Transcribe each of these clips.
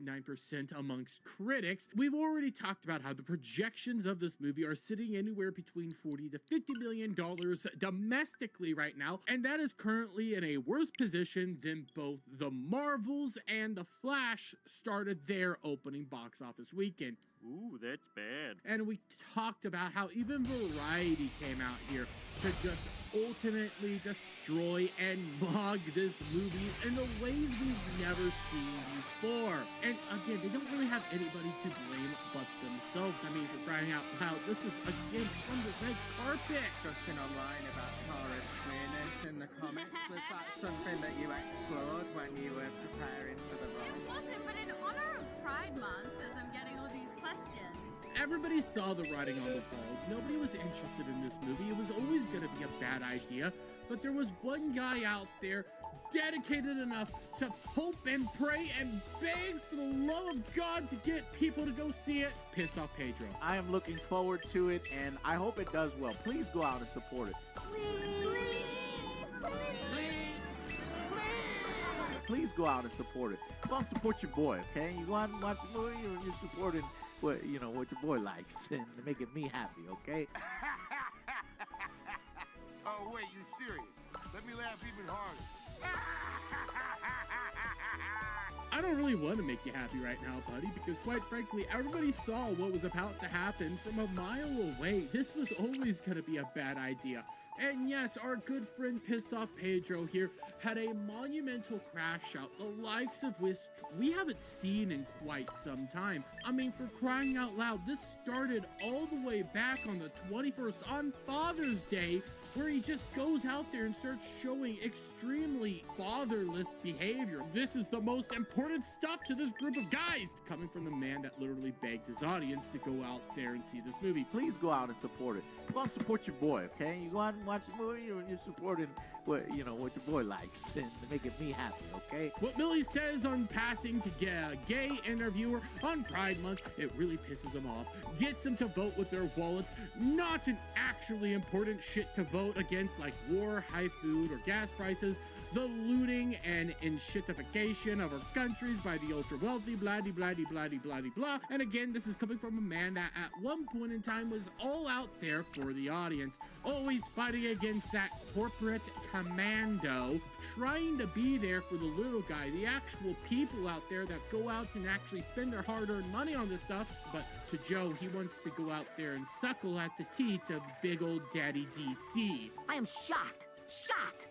99% amongst critics. We've already talked about how the projections of this movie are sitting anywhere between $40 to $50 million domestically right now, and that is currently in a worse position than both the Marvels and the Flash started their opening box office weekend. Ooh, that's bad. And we talked about how even Variety came out here to just ultimately destroy and mug this movie in the ways we've never seen before. And again, they don't really have anybody to blame but themselves. I mean, for crying out loud, this is again from the red carpet. Discussion online about Tara's queerness in the comments. Was that something that you explored when you were preparing for the role? It wasn't, but in honor of Pride Month, as I'm getting all these questions. Everybody saw the writing on the wall. Nobody was interested in this movie. It was always going to be a bad idea. But there was one guy out there dedicated enough to hope and pray and beg for the love of God to get people to go see it. Piss off Pedro. I am looking forward to it, and I hope it does well. Please go out and support it. Please go out and support it. Go out and support your boy, okay? You go out and watch the movie, you're supporting what what your boy likes and making me happy, okay? Oh, wait, you serious? Let me laugh even harder. I don't really want to make you happy right now, buddy, because quite frankly, everybody saw what was about to happen from a mile away. This was always going to be a bad idea. And yes, our good friend Pissed Off Pedro here had a monumental crash out, the likes of which we haven't seen in quite some time. I mean, for crying out loud, this started all the way back on the 21st on Father's Day, where he just goes out there and starts showing extremely fatherless behavior. This is the most important stuff to this group of guys, coming from the man that literally begged his audience to go out there and see this movie. Please go out and support it. Go out and support your boy, okay? You go out and watch the movie, you're supporting what what your boy likes and making me happy, okay? What Millie says on passing to a gay interviewer on Pride Month, it really pisses them off. Gets them to vote with their wallets, not an actually important shit to vote against like war, high food, or gas prices, the looting and enshittification of our countries by the ultra-wealthy, blah-de-blah-de-blah-de-blah-de-blah. And again, this is coming from a man that at one point in time was all out there for the audience, always fighting against that corporate commando, trying to be there for the little guy, the actual people out there that go out and actually spend their hard-earned money on this stuff. But to Joe, he wants to go out there and suckle at the teat of big old daddy DC. I am shocked. Shocked.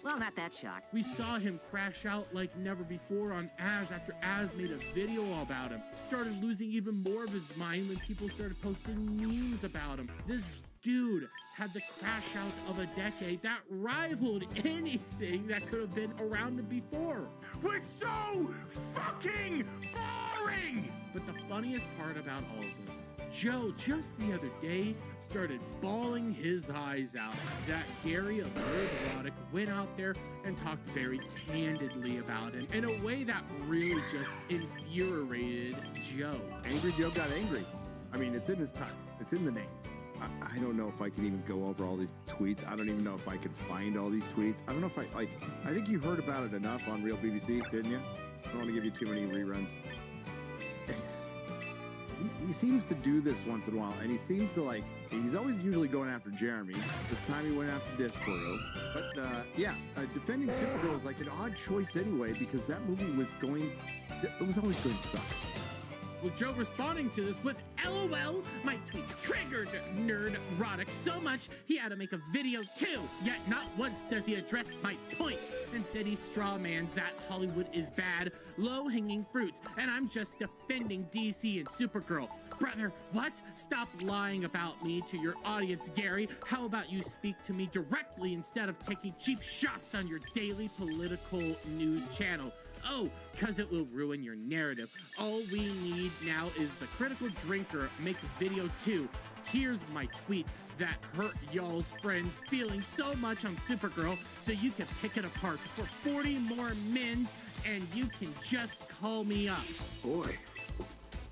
Well, not that shocked. We saw him crash out like never before on Az after Az made a video about him. Started losing even more of his mind when people started posting memes about him. This dude had the crash out of a decade that rivaled anything that could have been around him before. We're so fucking boring! But the funniest part about all of this, Joe just the other day started bawling his eyes out that Gary of Nerd Erotic went out there and talked very candidly about him in a way that really just infuriated Joe. Angry Joe got angry. I mean, it's in his time. It's in the name. I don't know if I can even go over all these tweets. I don't even know if I can find all these tweets. I don't know if I think you heard about it enough on Real BBC, didn't you? I don't want to give you too many reruns. He seems to do this once in a while, and he seems to he's always usually going after Jeremy. This time he went after Discord. But defending Supergirl is like an odd choice anyway, because that movie was it was always going to suck. With Joe responding to this with LOL, my tweet triggered Nerd Erotic so much he had to make a video too. Yet not once does he address my point. Instead he strawmans that Hollywood is bad, low-hanging fruit, and I'm just defending DC and Supergirl. Brother, what? Stop lying about me to your audience, Gary. How about you speak to me directly instead of taking cheap shots on your daily political news channel? Oh, because it will ruin your narrative. All we need now is the critical drinker make a video too. Here's my tweet that hurt y'all's friends feeling so much on Supergirl, so you can pick it apart for 40 more mins, and you can just call me up. Boy,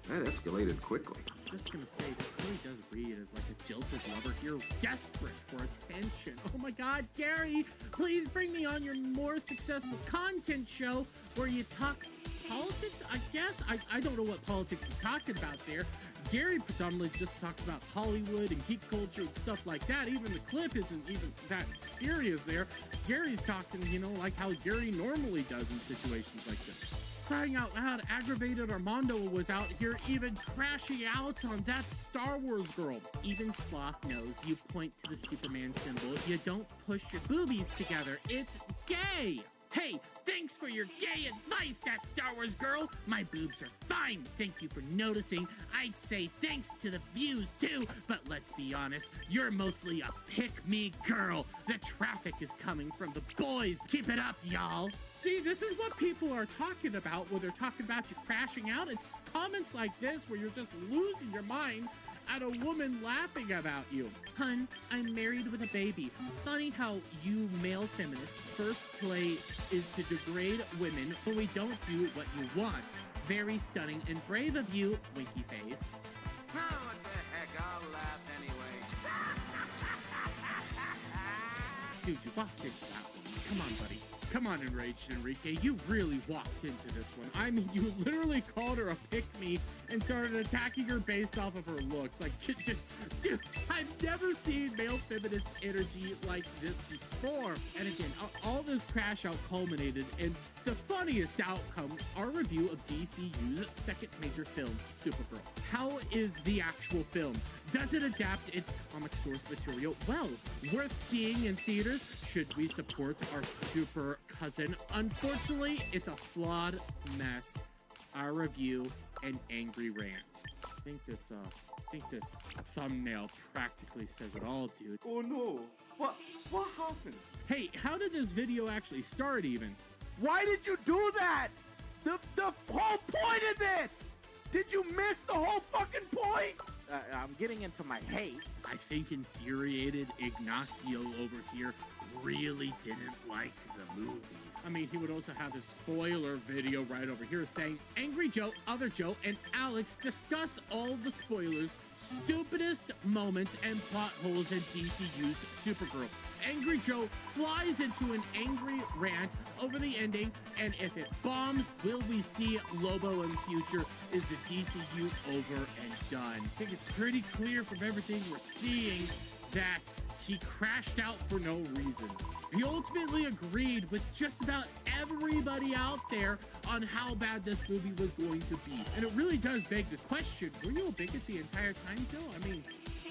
that escalated quickly. Just gonna say, this really does read as like a jilted lover here, desperate for attention. Oh my God, Gary, please bring me on your more successful content show where you talk politics, I guess. I don't know what politics is talking about there. Gary predominantly just talks about Hollywood and geek culture and stuff like that. Even the clip isn't even that serious there. Gary's talking, you know, like how Gary normally does in situations like this. Crying out loud, aggravated Armando was out here even crashing out on that Star Wars girl. Even Sloth knows you point to the Superman symbol. You don't push your boobies together. It's gay. Hey, thanks for your gay advice, that Star Wars girl. My boobs are fine. Thank you for noticing. I'd say thanks to the views too, but let's be honest, you're mostly a pick-me girl. The traffic is coming from the boys. Keep it up, y'all. See, this is what people are talking about when they're talking about you crashing out. It's comments like this where you're just losing your mind at a woman laughing about you. Hun, I'm married with a baby. Funny how you male feminists' first play is to degrade women when we don't do what you want. Very stunning and brave of you, winky face. Oh, what the heck? I'll laugh anyway. Dude, you walked into that one. Come on, buddy. Come on, Enraged Enrique, you really walked into this one. I mean, you literally called her a pick-me and started attacking her based off of her looks. Like, dude, I've never seen male feminist energy like this before. And again, all this crash out culminated in the funniest outcome, our review of DCU's second major film, Supergirl. How is the actual film? Does it adapt its comic source material well? Worth seeing in theaters? Should we support our super cousin? Unfortunately, it's a flawed mess. Our review, an angry rant. I think this thumbnail practically says it all, dude. Oh no, what happened? Hey, how did this video actually start even? Why did you do that? The whole point of this! Did you miss the whole fucking point? I'm getting into my hate. I think infuriated Ignacio over here really didn't like the movie. I mean, he would also have his spoiler video right over here saying, Angry Joe, Other Joe, and Alex discuss all the spoilers, stupidest moments, and plot holes in DCU's Supergirl. Angry Joe flies into an angry rant over the ending, and if it bombs, will we see Lobo in the future? Is the DCU over and done? I think it's pretty clear from everything we're seeing that he crashed out for no reason. He ultimately agreed with just about everybody out there on how bad this movie was going to be. And it really does beg the question, were you a bigot the entire time, Joe? I mean,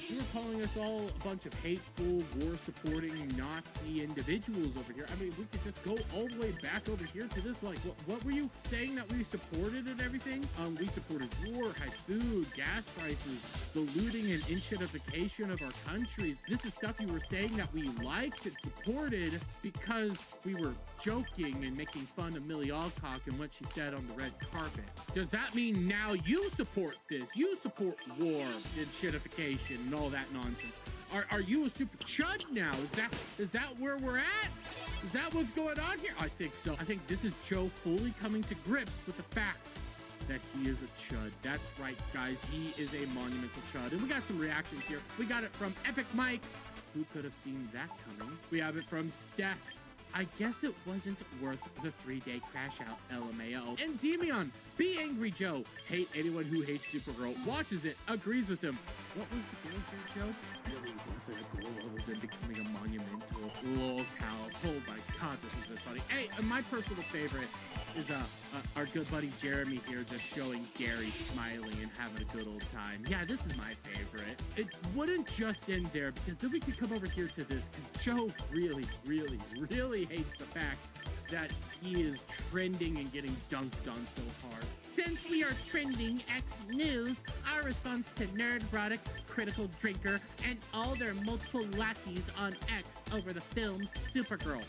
you were calling us all a bunch of hateful, war-supporting Nazi individuals over here. I mean, we could just go all the way back over here to this. Like, what were you saying that we supported and everything? We supported war, high food, gas prices, the looting and inshitification of our countries. This is stuff you were saying that we liked and supported because we were joking and making fun of Millie Alcock and what she said on the red carpet. Does that mean now you support this? You support war and shitification and all that nonsense? Are you a super chud now? Is that where we're at? Is that what's going on here? I think so. I think this is Joe fully coming to grips with the fact that he is a chud. That's right, guys. He is a monumental chud. And we got some reactions here. We got it from Epic Mike. Who could have seen that coming? We have it from Steph. I guess it wasn't worth the 3-day crash out, LMAO. And Demion, be angry Joe. Hate anyone who hates Supergirl, watches it, agrees with him. What was the goal here, Joe? Really wasn't a goal other than becoming a monumental lolcow. Oh my god, this has been funny. Hey, my personal favorite is our good buddy Jeremy here just showing Gary smiling and having a good old time. Yeah, this is my favorite. It wouldn't just end there because then we could come over here to this because Joe really, really, really hates the fact that he is trending and getting dunked on so hard. Since we are trending X News, our response to Nerd Roddick, Critical Drinker, and all their multiple lackeys on X over the film Supergirl.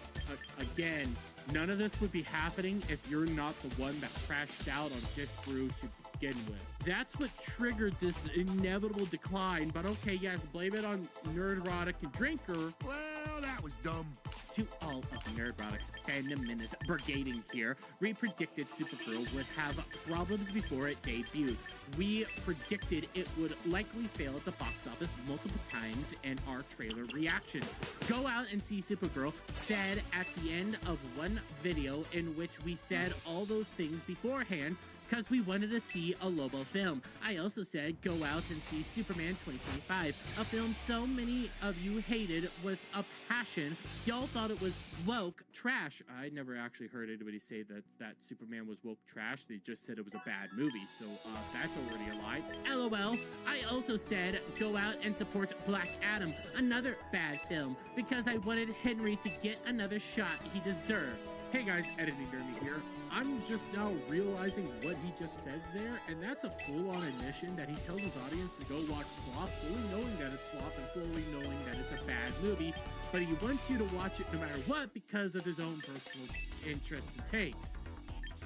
Again, none of this would be happening if you're not the one that crashed out on Disc Brew to begin with. That's what triggered this inevitable decline, but okay, yes, blame it on Nerdrotic and Drinker. Well, that was dumb. To all of Nerdrotic's fandom menace brigading here, we predicted Supergirl would have problems before it debuted. We predicted it would likely fail at the box office multiple times in our trailer reactions. Go out and see Supergirl said at the end of one video in which we said all those things beforehand because we wanted to see a Lobo film. I also said go out and see Superman 2025, a film so many of you hated with a passion. Y'all thought it was woke trash. I never actually heard anybody say that Superman was woke trash. They just said it was a bad movie, so that's already a lie. LOL. I also said go out and support Black Adam, another bad film, because I wanted Henry to get another shot he deserved. Hey guys, Editing Dermy here. I'm just now realizing what he just said there, and that's a full-on admission that he tells his audience to go watch Sloth, fully knowing that it's Sloth and fully knowing that it's a bad movie, but he wants you to watch it no matter what because of his own personal interests and takes.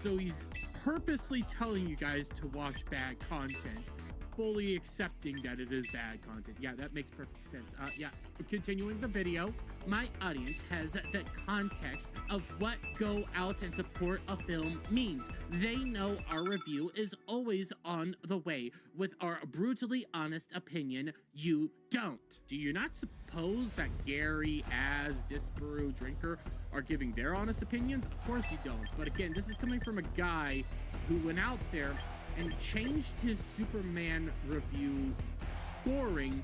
So he's purposely telling you guys to watch bad content, fully accepting that it is bad content. Yeah, that makes perfect sense. Yeah, continuing the video, my audience has the context of what go out and support a film means. They know our review is always on the way with our brutally honest opinion. You don't. Do you not suppose that Gary, Az, Disparu, Drinker are giving their honest opinions? Of course you don't. But again, this is coming from a guy who went out there and changed his Superman review scoring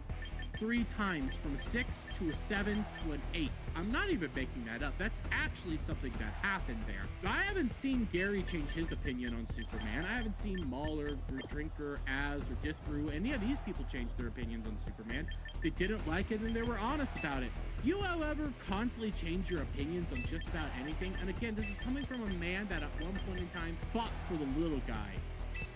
3 times, from a 6 to a 7 to an 8. I'm not even making that up. That's actually something that happened there. I haven't seen Gary change his opinion on Superman. I haven't seen Mahler, or Drinker, Az, or Disparu, any of these people change their opinions on Superman. They didn't like it and they were honest about it. You, however, constantly change your opinions on just about anything. And again, this is coming from a man that at one point in time fought for the little guy.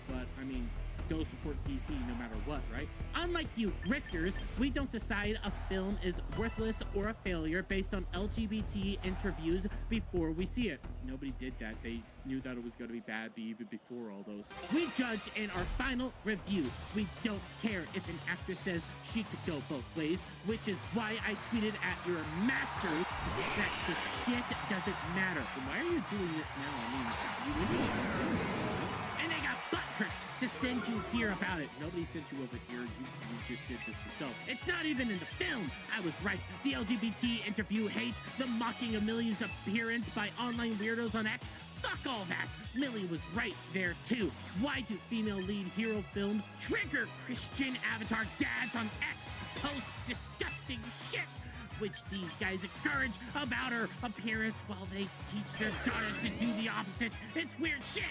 But, I mean, go support DC no matter what, right? Unlike you Richters, we don't decide a film is worthless or a failure based on LGBT interviews before we see it. Nobody did that. They knew that it was going to be bad even before all those. We judge in our final review. We don't care if an actress says she could go both ways, which is why I tweeted at your master that the shit doesn't matter. Then why are you doing this now? I mean, and they got butthurt to send you here about it. Nobody sent you over here. You just did this yourself. It's not even in the film. I was right. The LGBT interview hate, the mocking of Millie's appearance by online weirdos on X. Fuck all that. Millie was right there too. Why do female lead hero films trigger Christian avatar dads on X to post disgusting shit, which these guys encourage about her appearance while they teach their daughters to do the opposite? It's weird shit.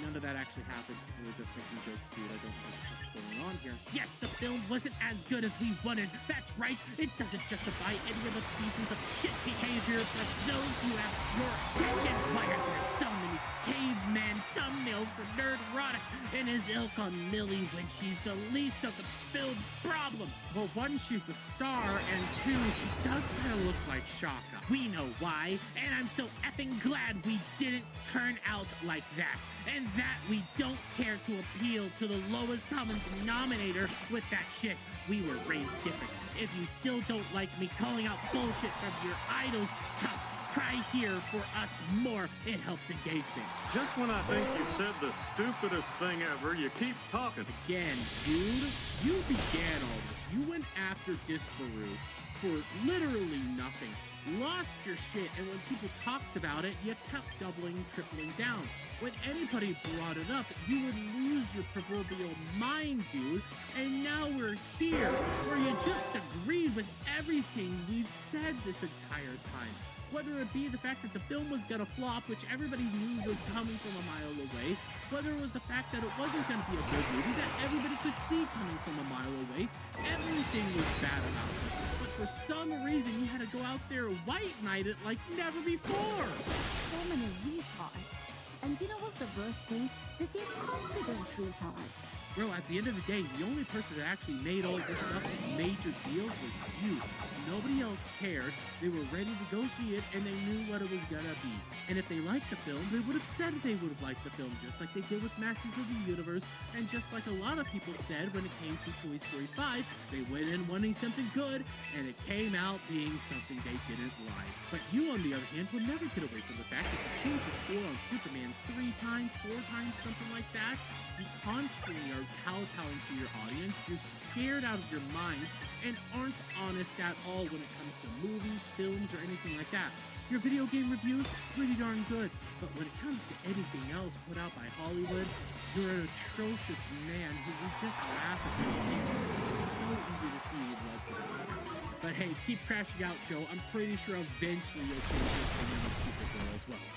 None of that actually happened. We were just making jokes, dude. I don't know what's going on here. Yes, the film wasn't as good as we wanted. That's right. It doesn't justify any of the pieces of shit behavior for those who have your attention. Why are there so many caveman thumbnails for Nerdrotic and his ilk on Millie when she's the least of the film problems? Well, one, she's the star, and two, she does kind of look like Shaka. We know why, and I'm so effing glad we didn't turn out like that, and that we don't care to appeal to the lowest common denominator with that shit. We were raised different. If you still don't like me calling out bullshit from your idols, tough. Cry here for us more. It helps engagement. Just when I think you've said the stupidest thing ever, you keep talking. Again, dude, you began all this. You went after Disparu for literally nothing. Lost your shit, and when people talked about it, you kept doubling, tripling down. When anybody brought it up, you would lose your proverbial mind, dude. And now we're here, where you just agreed with everything we've said this entire time. Whether it be the fact that the film was gonna flop, which everybody knew was coming from a mile away, whether it was the fact that it wasn't gonna be a good movie that everybody could see coming from a mile away, everything was bad about this. But for some reason, you had to go out there and white knight it like never before. So many retards. And you know what's the worst thing? That they're confident retards. Bro, at the end of the day, the only person that actually made all this stuff a major deal was you. Nobody else cared. They were ready to go see it, and they knew what it was gonna be. And if they liked the film, they would have said they would have liked the film, just like they did with Masters of the Universe, and just like a lot of people said when it came to Toy Story 5, they went in wanting something good, and it came out being something they didn't like. But you, on the other hand, will never get away from the fact that you changed the score on Superman 3 times, 4 times, something like that. You constantly are kowtowing to your audience, you're scared out of your mind, and aren't honest at all when it comes to movies, films, or anything like that. Your video game reviews, pretty darn good, but when it comes to anything else put out by Hollywood, you're an atrocious man who would just laugh at your games because it's so easy to see what's about. But hey, keep crashing out, Joe. I'm pretty sure eventually you'll change your opinion of Supergirl as well.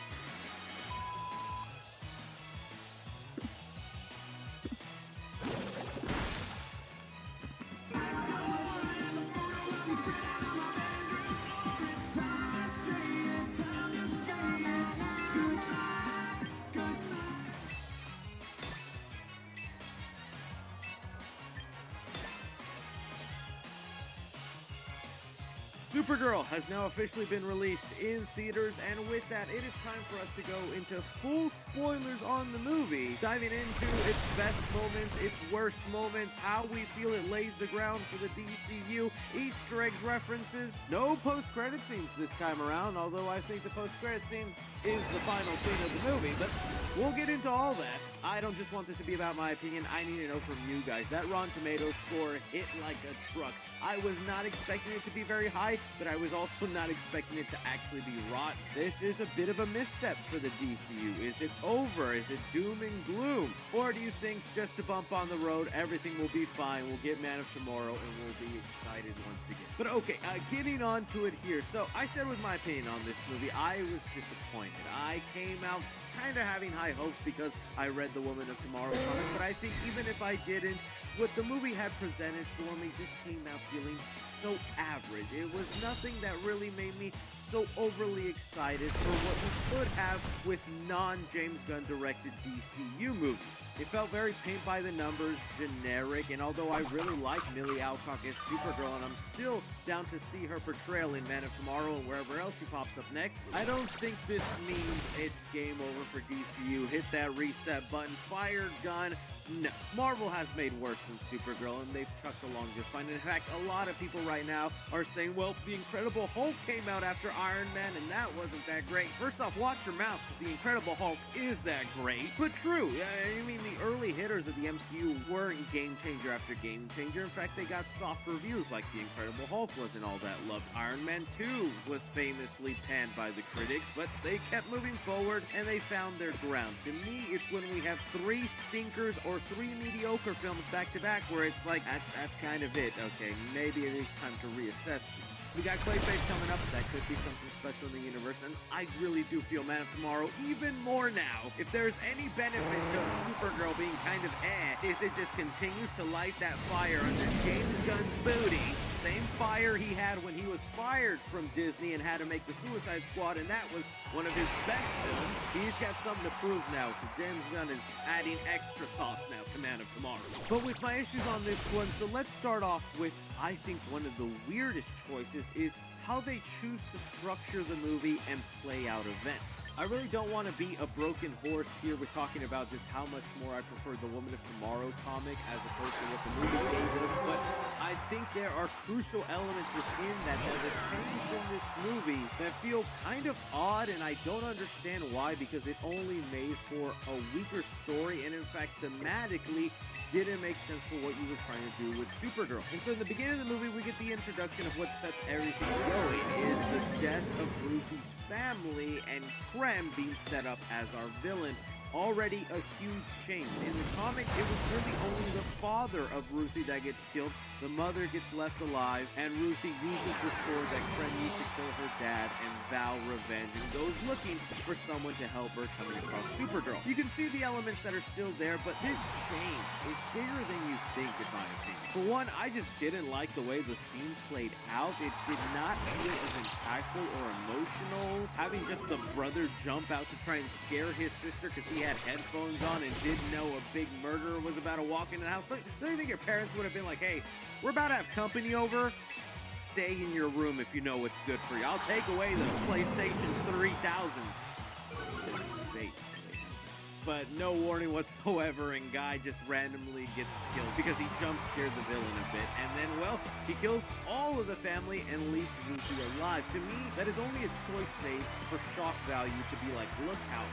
Supergirl has now officially been released in theaters, and with that, it is time for us to go into full spoilers on the movie, diving into its best moments, its worst moments, how we feel it lays the ground for the DCU, Easter eggs, references, no post-credit scenes this time around, although I think the post-credit scene is the final scene of the movie, but we'll get into all that. I don't just want this to be about my opinion, I need to know from you guys. That Rotten Tomatoes score hit like a truck. I was not expecting it to be very high, but I was also not expecting it to actually be rotten. This is a bit of a misstep for the DCU. Is it over? Is it doom and gloom? Or do you think just a bump on the road, everything will be fine, we'll get Man of Tomorrow, and we'll be excited once again? But okay, getting on to it here. So I said with my opinion on this movie, I was disappointed. I came out kind of having high hopes because I read the Woman of Tomorrow comic, but I think even if I didn't, what the movie had presented for me just came out feeling so average. It was nothing that really made me so overly excited for what we could have with non-James Gunn directed DCU movies. It felt very paint by the numbers, generic, and although I really like Millie Alcock as Supergirl and I'm still down to see her portrayal in Man of Tomorrow and wherever else she pops up next, I don't think this means it's game over for DCU. Hit that reset button, fire gun. No, Marvel has made worse than Supergirl, and they've chucked along just fine. In fact, a lot of people right now are saying, well, The Incredible Hulk came out after Iron Man, and that wasn't that great. First off, watch your mouth, because The Incredible Hulk is that great. But true, I mean, the early hitters of the MCU weren't game changer after game changer. In fact, they got soft reviews, like The Incredible Hulk wasn't all that loved. Iron Man 2 was famously panned by the critics, but they kept moving forward, and they found their ground. To me, it's when we have 3 stinkers or 3 mediocre films back to back where it's like, that's kind of it. Okay, maybe it is time to reassess things. We got Clayface coming up. That could be something special in the universe, and I really do feel Man of Tomorrow even more now. If there's any benefit to Supergirl being kind of is it just continues to light that fire under James Gunn's booty. Same fire he had when he was fired from Disney and had to make the Suicide Squad, and that was one of his best films. He's got something to prove now, so James Gunn is adding extra sauce now to Man of Tomorrow. But with my issues on this one, so let's start off with, I think one of the weirdest choices is how they choose to structure the movie and play out events. I really don't want to be a broken horse here with talking about just how much more I prefer the Woman of Tomorrow comic as opposed to what the movie gave us, but I think there are crucial elements within that are changed in this movie that feel kind of odd, and I don't understand why, because it only made for a weaker story, and in fact thematically didn't make sense for what you were trying to do with Supergirl. And so in the beginning of the movie, we get the introduction of what sets everything going, is the death of Ruthie's family and Krem being set up as our villain. Already a huge change. In the comic, it was really only the father of Ruthie that gets killed. The mother gets left alive, and Ruthie uses the sword that Krem used to kill her dad and vow revenge, and goes looking for someone to help her coming across Supergirl. You can see the elements that are still there, but this change is bigger than you think, in my opinion. For one, I just didn't like the way the scene played out. It did not feel as impactful or emotional. Having just the brother jump out to try and scare his sister because he had headphones on and didn't know a big murderer was about to walk into the house. Don't you think your parents would have been like, hey, we're about to have company over? Stay in your room if you know what's good for you. I'll take away the PlayStation 3000. Space. But no warning whatsoever, and Guy just randomly gets killed because he jump scared the villain a bit, and then, well, he kills all of the family and leaves Ruthie alive. To me, that is only a choice made for shock value to be like, look how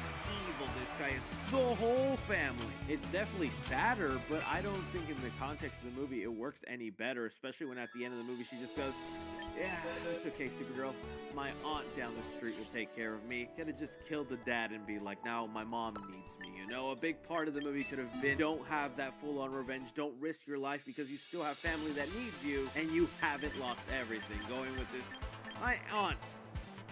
evil this guy is. The whole family. It's definitely sadder, but I don't think in the context of the movie it works any better, especially when at the end of the movie she just goes, yeah, it's okay, Supergirl. My aunt down the street will take care of me. Could have just killed the dad and be like, now my mom needs me, you know? A big part of the movie could have been, don't have that full-on revenge. Don't risk your life because you still have family that needs you, and you haven't lost everything. Going with this, my aunt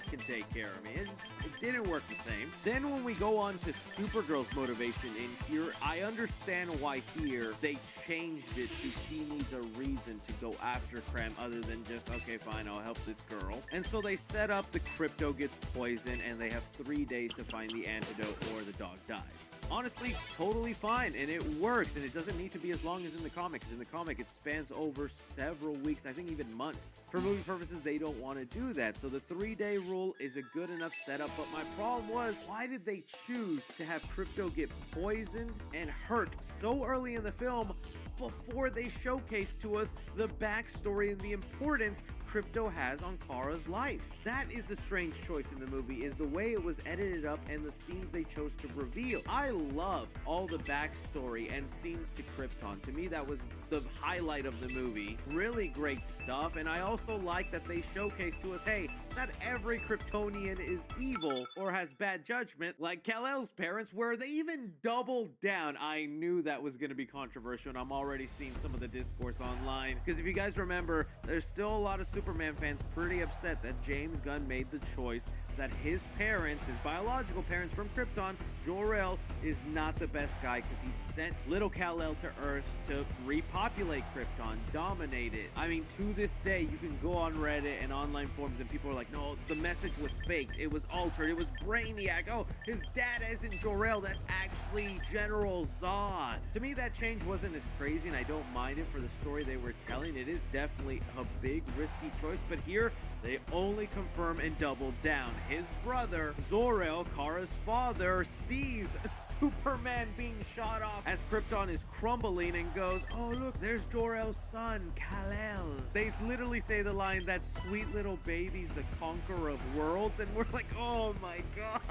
can take care of me. It didn't work the same. Then when we go on to Supergirl's motivation in here, I understand why here they changed it to she needs a reason to go after Cram other than just, okay, fine, I'll help this girl. And so they set up the Crypto gets poisoned and they have 3 days to find the antidote or the dog dies. Honestly, totally fine, and it works, and it doesn't need to be as long as in the comics. In the comic, it spans over several weeks, I think even months. For movie purposes, they don't want to do that, so the 3-day rule is a good enough setup, but my problem was, why did they choose to have Crypto get poisoned and hurt so early in the film before they showcase to us the backstory and the importance Crypto has on Kara's life? That is the strange choice in the movie, is the way it was edited up and the scenes they chose to reveal. I love all the backstory and scenes to Krypton. To me, that was the highlight of the movie. Really great stuff, and I also like that they showcase to us, hey, not every Kryptonian is evil or has bad judgment like Kal-El's parents, where they even doubled down. I knew that was going to be controversial, and I'm already seeing some of the discourse online, because if you guys remember, there's still a lot of Superman fans pretty upset that James Gunn made the choice that his parents, his biological parents from Krypton, Jor-El, is not the best guy because he sent little Kal-El to Earth to repopulate Krypton, dominate it. I mean, to this day, you can go on Reddit and online forums and people are like, no, the message was faked, it was altered, it was Brainiac, oh, his dad isn't Jor-El, that's actually General Zod. To me, that change wasn't as crazy, and I don't mind it for the story they were telling. It is definitely a big, risky choice, but here, they only confirm and double down. His brother, Zor-El, Kara's father, sees Superman being shot off as Krypton is crumbling and goes, oh look, there's Jor-El's son, Kal-El. They literally say the line, that sweet little baby's the conqueror of worlds, and we're like, oh my god.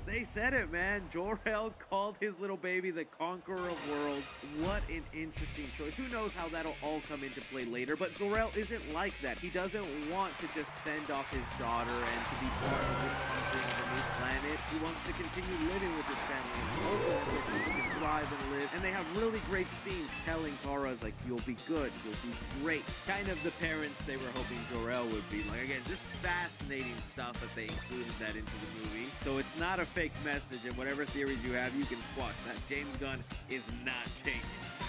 They said it, man. Jor-El called his little baby the conqueror of worlds. What an interesting choice. Who knows how that'll all come into play later, but Zor-El isn't like that. He doesn't want to just send off his daughter and to be part of this conquering of a new planet. He wants to continue living with his family and hoping that he can thrive and live. And they have really great scenes telling Kara's like, you'll be good, you'll be great. Kind of the parents they were hoping Jor-El would be. Like, again, just fascinating stuff that they included that into the movie. So it's not a fake message, and whatever theories you have, you can squash that. James Gunn is not changing.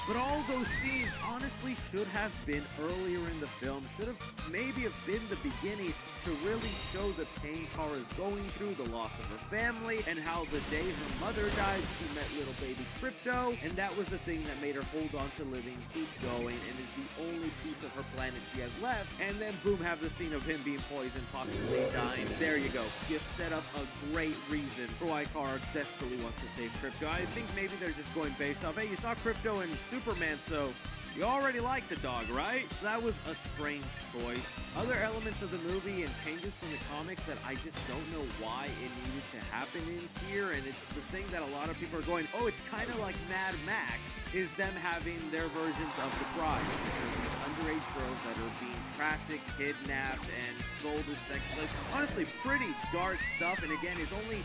But all those scenes honestly should have been earlier in the film, should have maybe have been the beginning to really show the pain Kara's going through, the loss of her family, and how the day her mother died, she met little baby Crypto, and that was the thing that made her hold on to living, keep going, and is the only piece of her planet she has left. And then boom, have the scene of him being poisoned, possibly dying. There you go. You set up a great reason for why Kara desperately wants to save Crypto. I think maybe they're just going based off, hey, you saw Crypto and Superman, so you already like the dog, right? So that was a strange choice. Other elements of the movie and changes from the comics that I just don't know why it needed to happen in here, and it's the thing that a lot of people are going, oh, it's kind of like Mad Max, is them having their versions of the bride. These underage girls that are being trafficked, kidnapped, and sold as sex slaves. Honestly, pretty dark stuff, and again, is only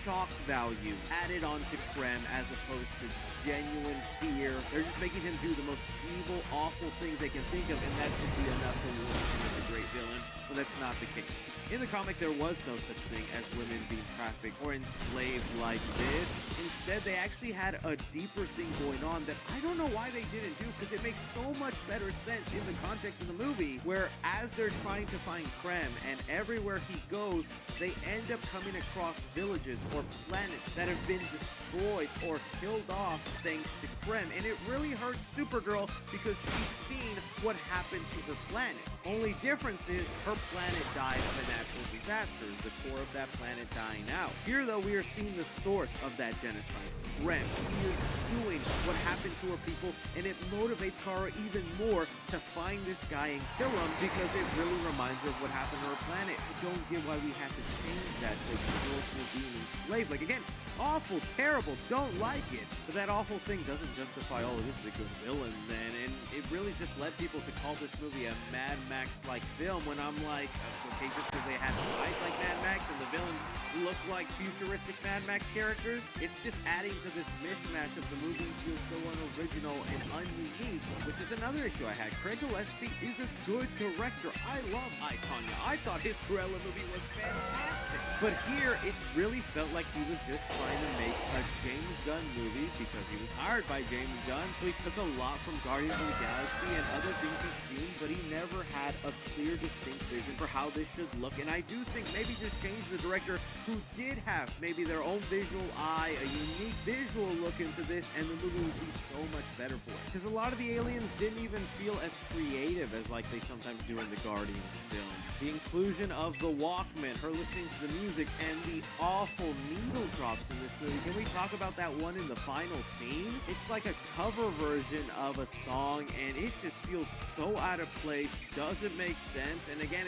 shock value added onto Krem as opposed to genuine fear. They're just making him do the most evil, awful things they can think of, and that should be enough to warrant him as a great villain, but that's not the case. In the comic, there was no such thing as women being trafficked or enslaved like this. Instead, they actually had a deeper thing going on that I don't know why they didn't do, because it makes so much better sense in the context of the movie, where as they're trying to find Krem, and everywhere he goes, they end up coming across villages or planets that have been destroyed or killed off thanks to Krem. And it really hurts Supergirl because she's seen what happened to her planet. Only difference is her planet died of a natural disaster, the core of that planet dying out. Here, though, we are seeing the source of that genocide. Krem. He is doing what happened to her people, and it motivates Kara even more to find this guy and kill him, because it really reminds her of what happened to her planet. I don't get why we have to change that to girls who are being enslaved. Like, again, awful, terrible, don't like it. But that awful thing doesn't justify, oh, this is a good villain then. And it really just led people to call this movie a Mad Max-like film, when I'm like, okay, just because they had fights like Mad Max and the villains look like futuristic Mad Max characters, it's just adding to this mishmash of the movie feels so unoriginal and ununique, which is another issue I had. Craig Gillespie is a good director. I love I, Tonya. I thought his Cruella movie was fantastic. But here, it really felt like he was just trying to make a James Gunn movie because he was hired by James Gunn, so he took a lot from Guardians of the Galaxy and other things he's seen, but he never had a clear, distinct vision for how this should look. And I do think maybe just change the director, who did have maybe their own visual eye, a unique visual look into this, and the movie would be so much better for it. Because a lot of the aliens didn't even feel as creative as like they sometimes do in the Guardians films. The inclusion of the Walkman, her listening to the music, and the awful needle drops in this movie. Can we talk about that one in the final scene? It's like a cover version of a song, and it just feels so out of place, doesn't make sense. And again,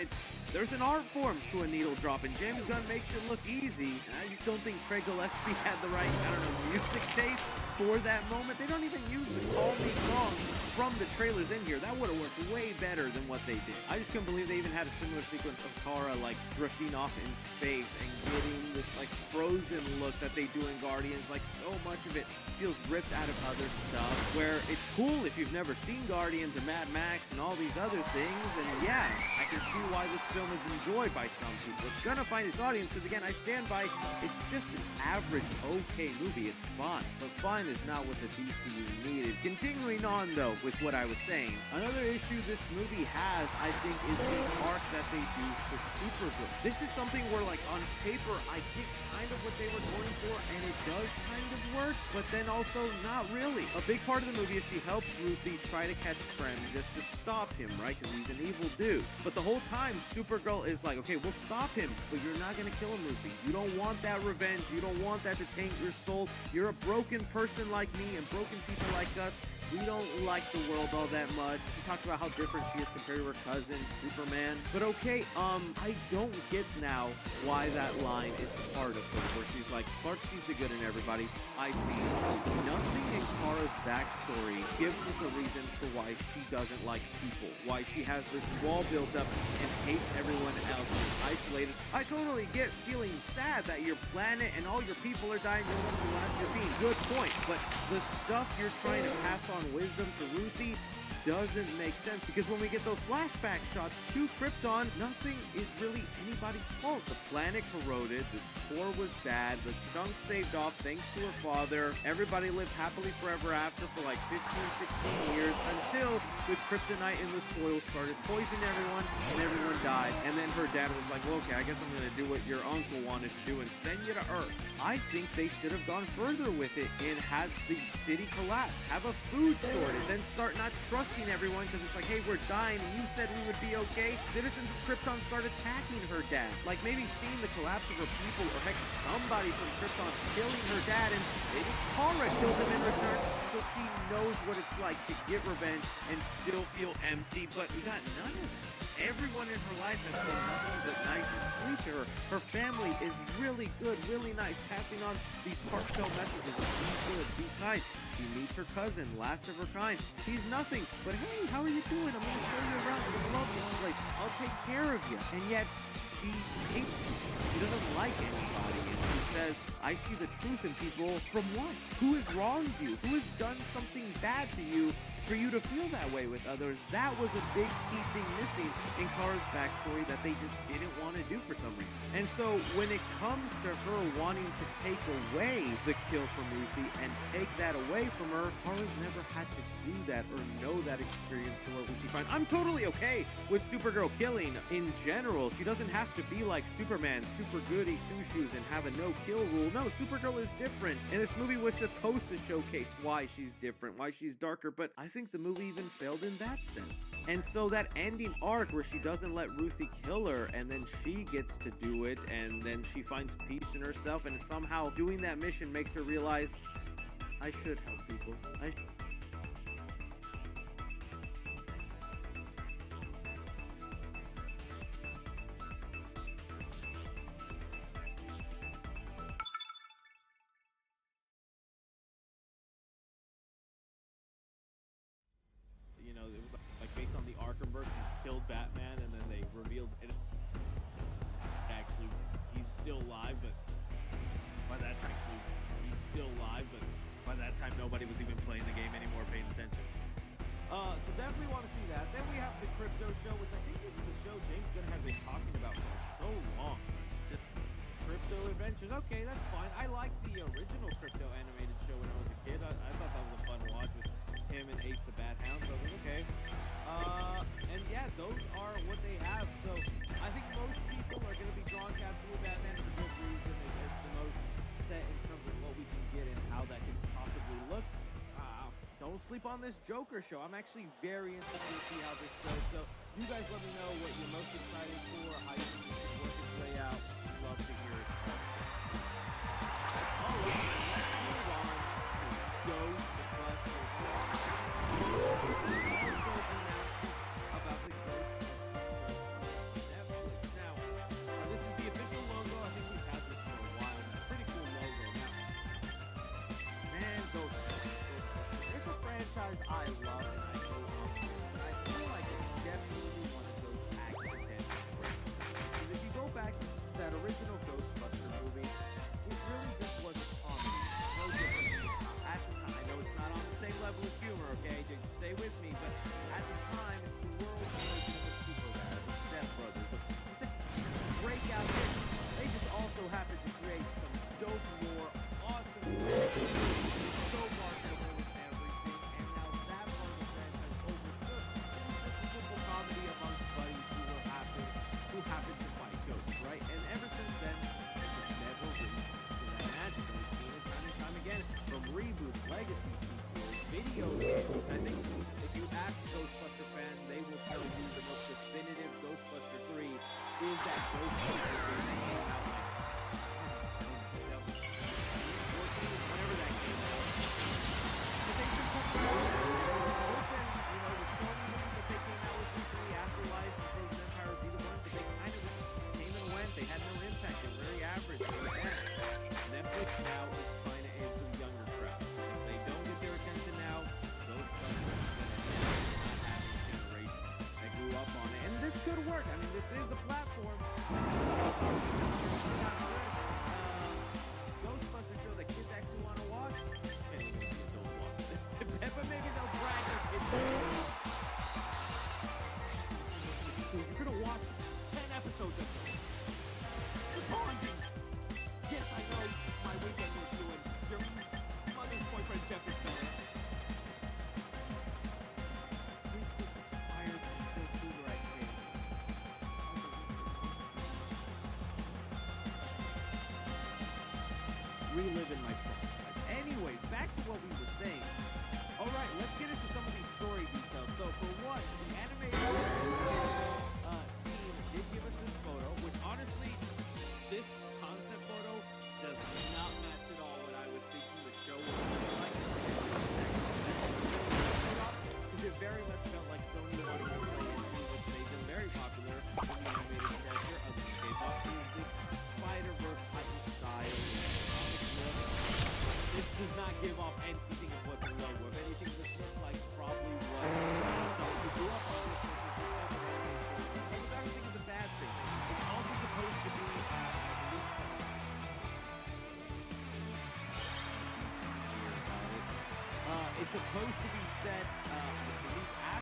there's an art form to a needle drop, and James Gunn makes it look easy. And I just don't think Craig Gillespie had the right, music taste for that moment. They don't even use the Call Me song from the trailers in here. That would have worked way better than what they did. I just couldn't believe they even had a similar sequence of Kara like drifting off in space and getting this like frozen look that they do in Guardians. Like, so much of it feels ripped out of other stuff, where it's cool if you've never seen Guardians and Mad Max and all these other things. And yeah, I can see why this film is enjoyed by some people. It's gonna find its audience because, again, I stand by, it's just an average okay movie. It's fine, but fine is not what the DCU needed. Continuing on though with what I was saying, another issue this movie has, I think, is the arc that they do for Supergirl. This is something where, like, on paper, I get kind of what they were going for, and it does kind of work, but then also not really. A big part of the movie is she helps Ruthie try to catch Krem just to stop him, right? Because he's an evil dude. But the whole time, Supergirl is like, okay, we'll stop him, but you're not gonna kill him, Ruthie. You don't want that revenge. You don't want that to taint your soul. You're a broken person like me, and broken people like us, we don't like the world all that much. She talks about how different she is compared to her cousin, Superman. But okay, I don't get now why that line is part of her, where she's like, Clark sees the good in everybody, I see the truth. Nothing in Kara's backstory gives us a reason for why she doesn't like people, why she has this wall built up and hates everyone else and is isolated. I totally get feeling sad that your planet and all your people are dying, you're one of the last you're being. Good point, but the stuff you're trying to pass on wisdom to Ruthie doesn't make sense, because when we get those flashback shots to Krypton, nothing is really anybody's fault. The planet corroded, the core was bad, the chunk saved off thanks to her father, everybody lived happily forever after for like 15, 16 years, until the kryptonite in the soil started poisoning everyone, and everyone died. And then her dad was like, well, okay, I guess I'm gonna do what your uncle wanted to do and send you to Earth. I think they should have gone further with it and had the city collapse, have a food shortage, then start not trusting everyone because it's like, hey, we're dying and you said we would be okay. Citizens of Krypton start attacking her dad. Like, maybe seeing the collapse of her people, or heck, somebody from Krypton killing her dad, and maybe Kara killed him in return, so she knows what it's like to get revenge and still feel empty. But we got none of it. Everyone in her life has been nothing but nice and sweet to her. Her family is really good, really nice, passing on these heartfelt messages of be good, be kind. She meets her cousin, last of her kind. He's nothing, but hey, how are you doing? I'm gonna show you around. I love you. She's like, I'll take care of you. And yet, she she hates people. She doesn't like anybody, and she says, I see the truth in people. From what? Who has wronged you? Who has done something bad to you for you to feel that way with others? That was a big key thing missing in Kara's backstory that they just didn't want to do for some reason. And so when it comes to her wanting to take away the kill from Ruthie and take that away from her, Kara's never had to do that or know that experience to where we see fine. I'm totally okay with Supergirl killing in general. She doesn't have to be like Superman, super goody two-shoes, and have a no-kill rule. No, Supergirl is different. And this movie was supposed to showcase why she's different, why she's darker, but I think the movie even failed in that sense. And so that ending arc where she doesn't let Ruthie kill her and then she gets to do it and then she finds peace in herself, and somehow doing that mission makes her realize, I should help people. You know, it was like based on the Arkhamverse, he killed Batman, and then they revealed it. Actually, he's still alive, but by that time, nobody was even playing the game anymore, paying attention. So definitely want to see that. Then we have the Crypto show, which I think this is the show James Gunn had been talking about for so long. It's just Crypto Adventures. Okay, that's fine. I liked the original Crypto animated show when I was a kid. I thought that was a fun watch with him and Ace the Bad Hound. So I was like, okay. And yeah, those are what they have. So I think most people are going to be drawn to Absolute Batman for good reason. It's the most set in terms of what we can get and how that could possibly look. Don't sleep on this Joker show. I'm actually very interested to see how this goes. So you guys let me know what you're most excited for, how you think this could work its way out. I'd love to hear it all. All right, let's move on to Ghostbusters. Also announcements about the Ghostbusters show on Netflix. Now, this is the official logo. I think we've had this for a while now. Pretty cool logo. Now, man, Ghostbusters. It's a franchise I love and I go up to, but I feel like it's definitely one of those accidental breaks. Because if you go back to that original Ghostbuster movie, it really just was a comedy. No different than the time. At the time, I know it's not on the same level of humor, okay? Just stay with me, but at the time, it's the world's version of the Super Bad, the Step Brothers. Just a breakout hit. They just also happened to create some dope lore, awesome so marketable with everything, and now that part of the franchise overtook. It was just a simple comedy amongst buddies who happened to fight ghosts, right? And ever since then, it's never reached to that magic. We've seen it time and time again from reboots, legacy sequels, video games. I think if you ask a Ghostbuster fan, they will tell you the most definitive Ghostbuster 3 is that Ghostbuster game that came out like whenever that came out. But they just kept going. They were open, you know, with so many movies that they came out with recently, Afterlife and Frozen Empire would be the ones, but they kind of just came and went. They had no impact. They were very average. Netflix now is trying to aim for the younger crowd. If they don't get their attention now, Ghostbusters is going to not have a generation that grew up on it. And this could work. I mean, this is the platform. Ghostbusters show that kids actually want to watch. And maybe don't watch this. But maybe they'll drag their kids to You're going to watch 10 episodes of this. The bonding. Yes, I know my weekend was doing. Your mother's boyfriend, Jeff, is better. This expired until Blu-ray sale. Reliving my trouble. Anyways, back to what we were saying. All right, let's get into some of these story details. So, for one, the animated team did give us this photo, which honestly, this concept photo does not match at all what I was thinking the show would look like. Because it very much felt like Sony wanted to play into what made them very popular in the animated character of the K-pop is this Spider-Verse type of style. This does not give off anything of what the logo. If anything, this looks like probably what so if you grew up on this, but everything is a bad thing. It's also supposed supposed to be set, I believe,